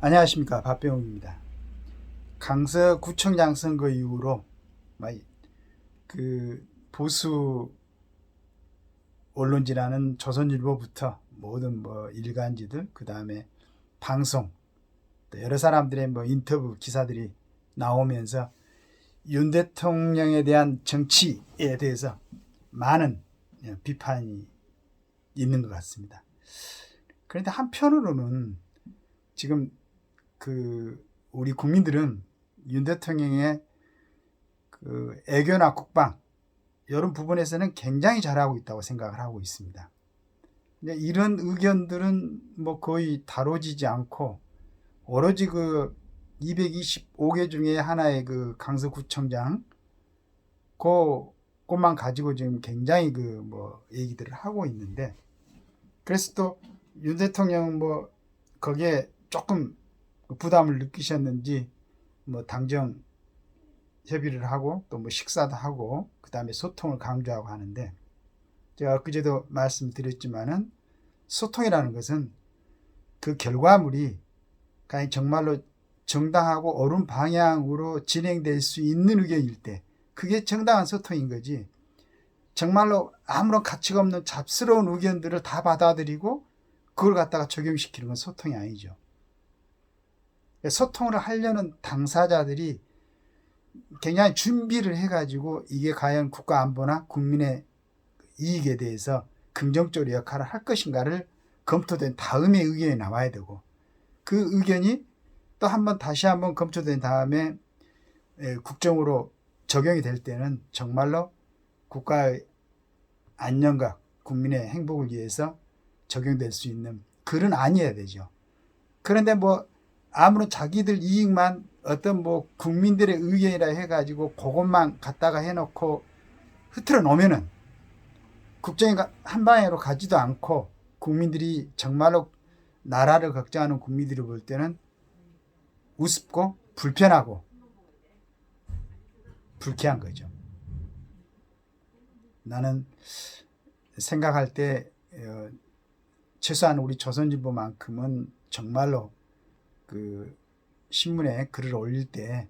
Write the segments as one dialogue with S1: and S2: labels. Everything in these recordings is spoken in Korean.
S1: 안녕하십니까, 박병욱입니다. 강서구청장 선거 이후로 그 보수 언론지라는 조선일보부터 모든 일간지들, 그 다음에 방송, 또 여러 사람들의 인터뷰 기사들이 나오면서 윤 대통령에 대한 정치에 대해서 많은 비판이 있는 것 같습니다. 그런데 한편으로는 지금 우리 국민들은 윤 대통령의 애교나 국방 이런 부분에서는 굉장히 잘하고 있다고 생각을 하고 있습니다. 이런 의견들은 거의 다뤄지지 않고 오로지 225개 중에 하나의 강서구청장 그것만 가지고 지금 굉장히 얘기들을 하고 있는데, 그래서 또 윤 대통령 거기에 조금 부담을 느끼셨는지 당정 협의를 하고 또 식사도 하고 그 다음에 소통을 강조하고 하는데, 제가 엊그제도 말씀드렸지만은 소통이라는 것은 그 결과물이 과연 정말로 정당하고 옳은 방향으로 진행될 수 있는 의견일 때 그게 정당한 소통인 거지, 정말로 아무런 가치가 없는 잡스러운 의견들을 다 받아들이고 그걸 갖다가 적용시키는 건 소통이 아니죠. 소통을 하려는 당사자들이 굉장히 준비를 해가지고 이게 과연 국가 안보나 국민의 이익에 대해서 긍정적으로 역할을 할 것인가를 검토된 다음에 의견이 나와야 되고, 그 의견이 또 다시 한번 검토된 다음에 국정으로 적용이 될 때는 정말로 국가의 안녕과 국민의 행복을 위해서 적용될 수 있는 그런 안이어야 되죠. 그런데 아무런 자기들 이익만 어떤 국민들의 의견이라 해가지고 그것만 갖다가 해놓고 흐트러 놓으면은 국정이 한 방향으로 가지도 않고 국민들이 정말로 나라를 걱정하는 국민들이 볼 때는 우습고 불편하고 불쾌한 거죠. 나는 생각할 때 최소한 우리 조선일보만큼은 정말로 신문에 글을 올릴 때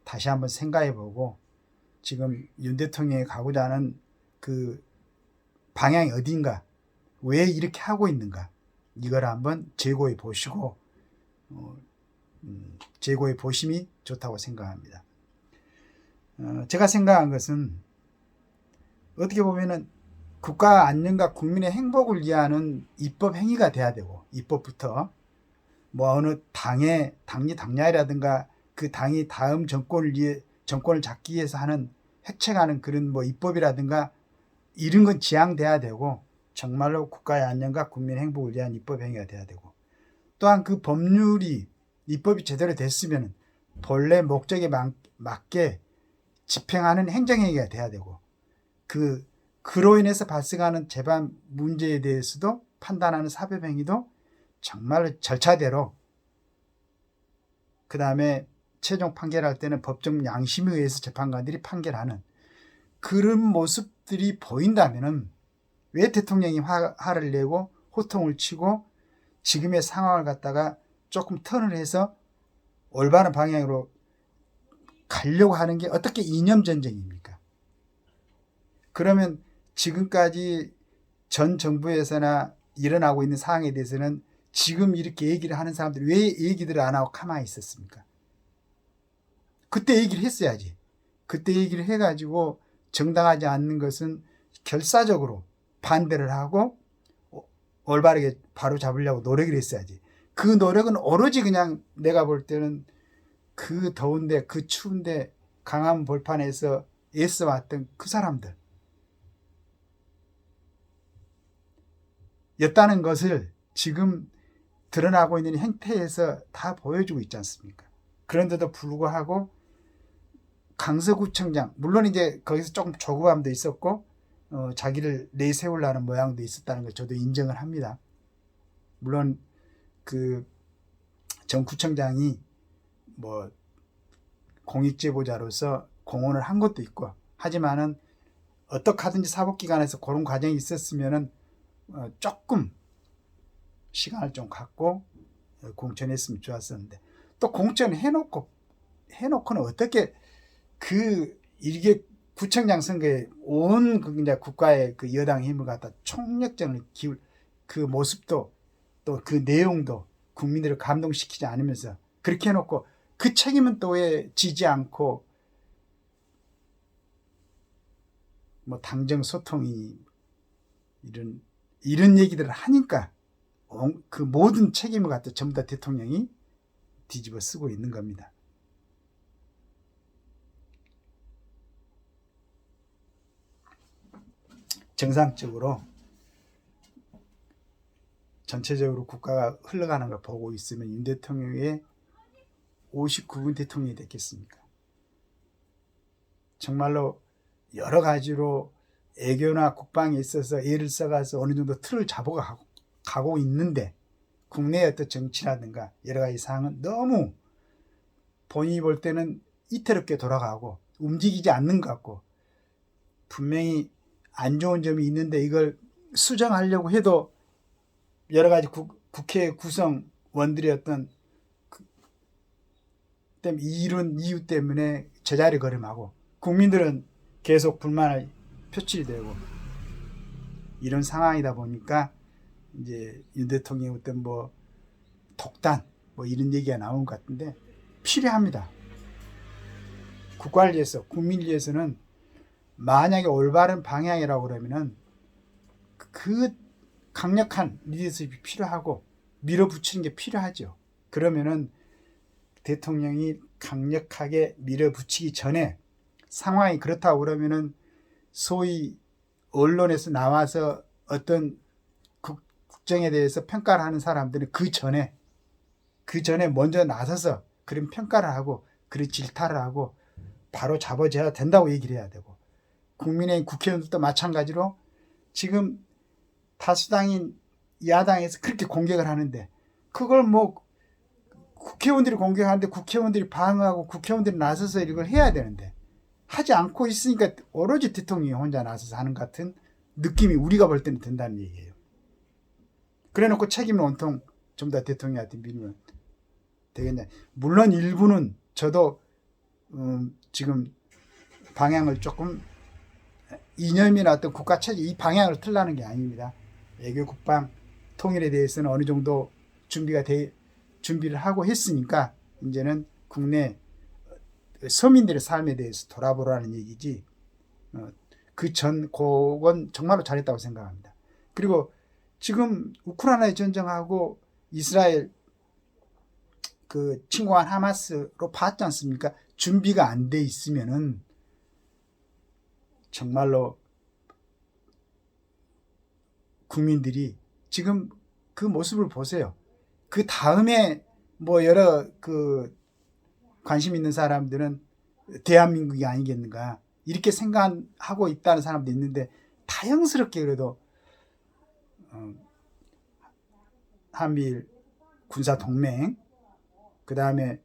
S1: 다시 한번 생각해보고 지금 윤 대통령이 가고자 하는 그 방향이 어딘가, 왜 이렇게 하고 있는가, 이걸 한번 재고해 보시고 재고해 보심이 좋다고 생각합니다. 제가 생각한 것은 어떻게 보면은 국가 안녕과 국민의 행복을 위하는 입법 행위가 돼야 되고, 입법부터 어느 당의 당리당략이라든가 그 당이 다음 정권을 잡기 위해서 하는 획책하는 그런 입법이라든가 이런 건 지양돼야 되고, 정말로 국가의 안녕과 국민의 행복을 위한 입법 행위가 돼야 되고, 또한 그 법률이 입법이 제대로 됐으면 본래 목적에 맞게 집행하는 행정행위가 돼야 되고, 그로 인해서 발생하는 재반 문제에 대해서도 판단하는 사법행위도 정말 절차대로, 그 다음에 최종 판결할 때는 법적 양심에 의해서 재판관들이 판결하는 그런 모습들이 보인다면은 왜 대통령이 화를 내고 호통을 치고 지금의 상황을 갖다가 조금 턴을 해서 올바른 방향으로 가려고 하는 게 어떻게 이념전쟁입니까? 그러면 지금까지 전 정부에서나 일어나고 있는 상황에 대해서는 지금 이렇게 얘기를 하는 사람들이 왜 얘기들을 안 하고 가만히 있었습니까? 그때 얘기를 했어야지. 그때 얘기를 해가지고 정당하지 않는 것은 결사적으로 반대를 하고 올바르게 바로 잡으려고 노력을 했어야지. 그 노력은 오로지 그냥 내가 볼 때는 그 더운데 그 추운데 강한 벌판에서 애써왔던 그 사람들 였다는 것을 지금 드러나고 있는 행태에서 다 보여주고 있지 않습니까? 그런데도 불구하고 강서구청장, 물론 이제 거기서 조금 조급함도 있었고 자기를 내세우려는 모양도 있었다는 걸 저도 인정을 합니다. 물론 전 구청장이 공익제보자로서 공헌을 한 것도 있고, 하지만은 어떻게 하든지 사법기관에서 그런 과정이 있었으면은 조금 시간을 좀 갖고 공천했으면 좋았었는데 또 공천해놓고는 어떻게 이게 구청장 선거에 온 이제 국가의 그 여당 힘을 갖다 총력전을 기울 그 모습도 또 그 내용도 국민들을 감동시키지 않으면서 그렇게 해놓고 그 책임은 또 왜 지지 않고 뭐 당정 소통이 이런 얘기들을 하니까 그 모든 책임을 갖다 전부 다 대통령이 뒤집어 쓰고 있는 겁니다. 정상적으로 전체적으로 국가가 흘러가는 걸 보고 있으면 윤 대통령의 59분 대통령이 됐겠습니까? 정말로 여러 가지로 애교나 국방에 있어서 애를 써가서 어느 정도 틀을 잡아가고 있는데 국내의 어떤 정치라든가 여러 가지 사항은 너무 본인이 볼 때는 이태롭게 돌아가고 움직이지 않는 것 같고 분명히 안 좋은 점이 있는데 이걸 수정하려고 해도 여러 가지 국회 구성원들의 어떤 이런 이유 때문에 제자리 걸음하고 국민들은 계속 불만을 표출이 되고 이런 상황이다 보니까 이제 윤 대통령의 어떤 뭐 독단 뭐 이런 얘기가 나온 것 같은데 필요합니다. 국가를 위해서 국민을 위해서는 만약에 올바른 방향이라고 그러면은 그 강력한 리더십이 필요하고 밀어붙이는 게 필요하죠. 그러면은 대통령이 강력하게 밀어붙이기 전에 상황이 그렇다고 그러면은 소위 언론에서 나와서 어떤 국정에 대해서 평가를 하는 사람들은 그 전에 먼저 나서서 그런 평가를 하고 그런 질타를 하고 바로 잡아줘야 된다고 얘기를 해야 되고 국민의힘 국회의원들도 마찬가지로 지금 다수당인 야당에서 그렇게 공격을 하는데 그걸 뭐 국회의원들이 공격하는데 국회의원들이 방어하고 국회의원들이 나서서 이걸 해야 되는데 하지 않고 있으니까 오로지 대통령이 혼자 나서서 하는 것 같은 느낌이 우리가 볼 때는 든다는 얘기예요. 그래놓고 책임을 온통 좀 더 대통령한테 밀면 되겠냐. 물론 일부는 저도 지금 방향을 조금 이념이나 어떤 국가체제 이 방향을 틀라는 게 아닙니다. 외교 국방 통일에 대해서는 어느 정도 준비를 하고 했으니까 이제는 국내 서민들의 삶에 대해서 돌아보라는 얘기지 그건 정말로 잘했다고 생각합니다. 그리고 지금 우크라이나에 전쟁하고 이스라엘 그 침공한 하마스로 봤지 않습니까? 준비가 안 돼 있으면은 정말로 국민들이 지금 그 모습을 보세요. 그 다음에 뭐 여러 그 관심 있는 사람들은 대한민국이 아니겠는가 이렇게 생각하고 있다는 사람도 있는데 다행스럽게 그래도 한미일 군사동맹 그 다음에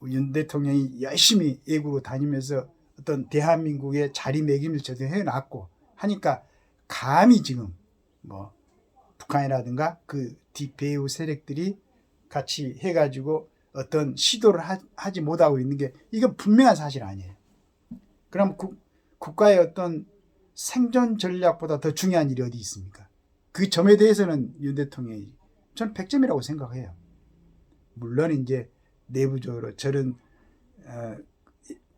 S1: 윤 대통령이 열심히 외국으로 다니면서 어떤 대한민국의 자리매김을 저도 해놨고 하니까 감히 지금 뭐 북한이라든가 그 뒷배후 세력들이 같이 해가지고 어떤 시도를 하지 못하고 있는 게 이건 분명한 사실 아니에요. 그럼 국가의 어떤 생존 전략보다 더 중요한 일이 어디 있습니까? 그 점에 대해서는 윤 대통령이 저는 100점이라고 생각해요. 물론 이제 내부적으로 저런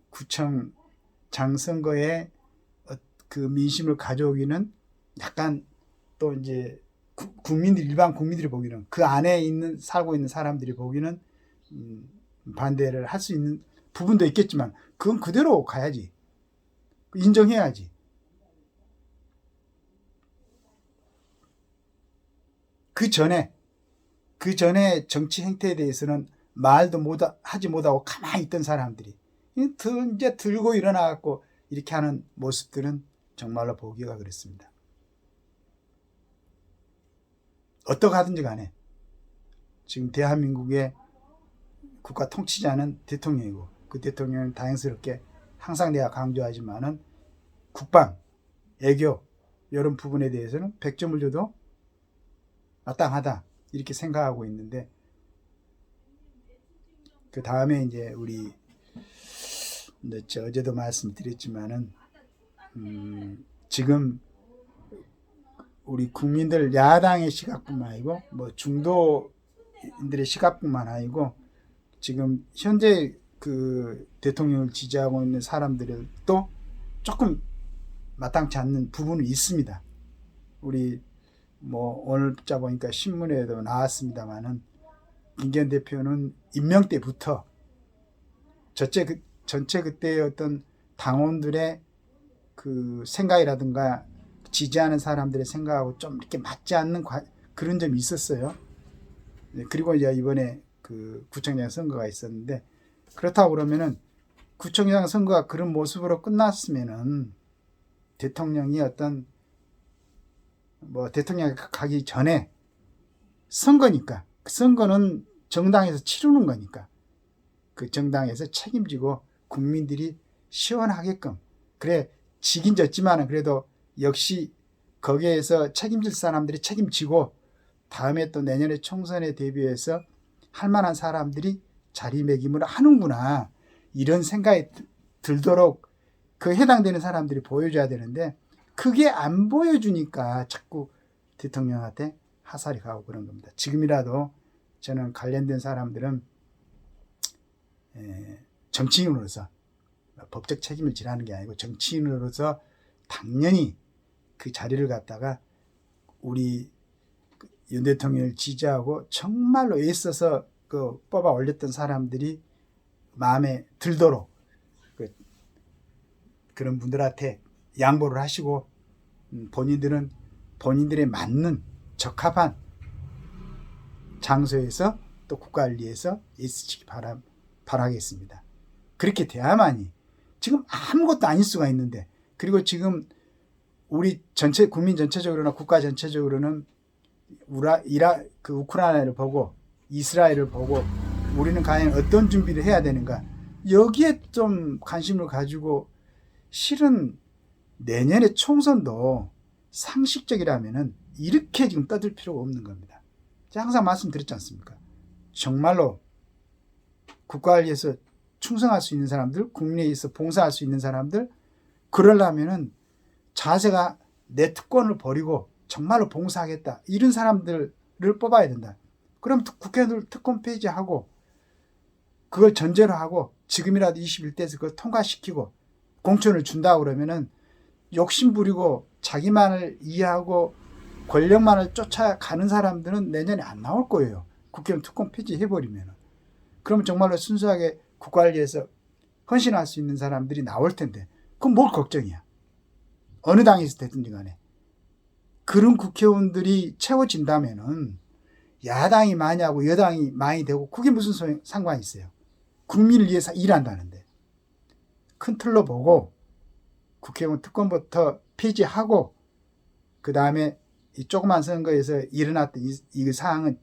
S1: 구청장 선거에 그 민심을 가져오기는 약간 또 이제 일반 국민들이 보기는 그 안에 살고 있는 사람들이 보기는 반대를 할 수 있는 부분도 있겠지만 그건 그대로 가야지. 인정해야지. 그 전에 정치 행태에 대해서는 말도 하지 못하고 가만히 있던 사람들이 이제 들고 일어나갖고 이렇게 하는 모습들은 정말로 보기가 그렇습니다. 어떠하든지 간에 지금 대한민국의 국가 통치자는 대통령이고 그 대통령은 다행스럽게 항상 내가 강조하지만은 국방, 애교 이런 부분에 대해서는 100점을 줘도 마땅하다 이렇게 생각하고 있는데 그 다음에 이제 우리 어제도 말씀드렸지만은 지금 우리 국민들 야당의 시각뿐만 아니고 뭐 중도인들의 시각뿐만 아니고 지금 현재 그 대통령을 지지하고 있는 사람들도 조금 마땅치 않는 부분이 있습니다. 우리 뭐 오늘자 보니까 신문에도 나왔습니다만은 김기현 대표는 임명 때부터 전체 그때의 어떤 당원들의 그 생각이라든가 지지하는 사람들의 생각하고 좀 이렇게 맞지 않는 그런 점이 있었어요. 그리고 이제 이번에 그 구청장 선거가 있었는데, 그렇다고 그러면은 구청장 선거가 그런 모습으로 끝났으면은 대통령이 어떤 뭐 대통령이 가기 전에 선거니까, 그 선거는 정당에서 치르는 거니까 그 정당에서 책임지고 국민들이 시원하게끔, 그래 지긴 졌지만은 그래도 역시 거기에서 책임질 사람들이 책임지고 다음에 또 내년에 총선에 대비해서 할 만한 사람들이 자리매김을 하는구나, 이런 생각이 들도록 그 해당되는 사람들이 보여줘야 되는데, 그게 안 보여주니까 자꾸 대통령한테 하살이 가고 그런 겁니다. 지금이라도 저는 관련된 사람들은 정치인으로서 법적 책임을 지라는 게 아니고 정치인으로서 당연히 그 자리를 갖다가 우리 윤 대통령을 지지하고 정말로 애써서 그 뽑아 올렸던 사람들이 마음에 들도록 그런 분들한테 양보를 하시고 본인들은 본인들에 맞는 적합한 장소에서 또 국가를 위해서 애쓰시기 바라겠습니다. 그렇게 돼야만이, 지금 아무것도 아닐 수가 있는데, 그리고 지금 우리 전체 국민 전체적으로나 국가 전체적으로는 우크라이나를 보고 이스라엘을 보고 우리는 과연 어떤 준비를 해야 되는가, 여기에 좀 관심을 가지고, 실은 내년에 총선도 상식적이라면은 이렇게 지금 떠들 필요가 없는 겁니다. 제가 항상 말씀드렸지 않습니까? 정말로 국가를 위해서 충성할 수 있는 사람들, 국민에 의해서 봉사할 수 있는 사람들, 그러려면은 자세가 내 특권을 버리고 정말로 봉사하겠다, 이런 사람들을 뽑아야 된다. 그럼 국회의원들 특권 폐지하고 그걸 전제로 하고 지금이라도 21대에서 그걸 통과시키고 공천을 준다고 그러면은 욕심 부리고 자기만을 이해하고 권력만을 쫓아가는 사람들은 내년에 안 나올 거예요. 국회의원 특권 폐지해버리면은. 그러면 정말로 순수하게 국가를 위해서 헌신할 수 있는 사람들이 나올 텐데, 그럼 뭘 걱정이야. 어느 당에서 됐든지 간에. 그런 국회의원들이 채워진다면은 야당이 많이 하고 여당이 많이 되고 그게 무슨 상관이 있어요. 국민을 위해서 일한다는데. 큰 틀로 보고 국회의원 특권부터 폐지하고 그 다음에 이 조그만 선거에서 일어났던 이 사항은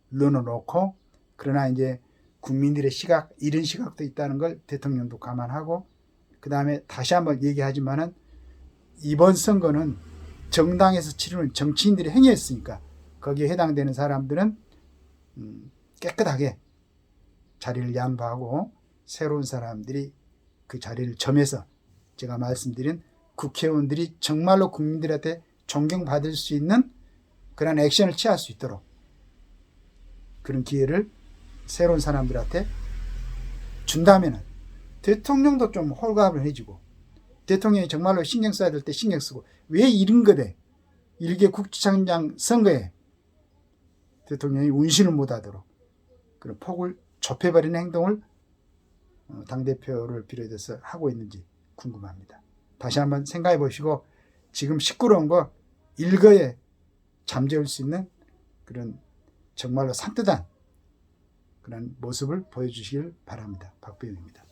S1: 넣어놓고, 그러나 이제 국민들의 시각, 이런 시각도 있다는 걸 대통령도 감안하고, 그 다음에 다시 한번 얘기하지만은 이번 선거는 정당에서 치르는 정치인들의 행위였으니까 거기에 해당되는 사람들은 깨끗하게 자리를 양보하고 새로운 사람들이 그 자리를 점해서 제가 말씀드린 국회의원들이 정말로 국민들한테 존경받을 수 있는 그런 액션을 취할 수 있도록 그런 기회를 새로운 사람들한테 준다면은 대통령도 좀 홀가분을 해주고, 대통령이 정말로 신경 써야 될 때 신경 쓰고, 왜 이런 거대 1개 국회의장 선거에 대통령이 운신을 못하도록 그런 폭을 좁혀버리는 행동을 당대표를 비롯해서 하고 있는지 궁금합니다. 다시 한번 생각해 보시고 지금 시끄러운 거 일거에 잠재울 수 있는 그런 정말로 산뜻한 그런 모습을 보여주시길 바랍니다. 박병입니다.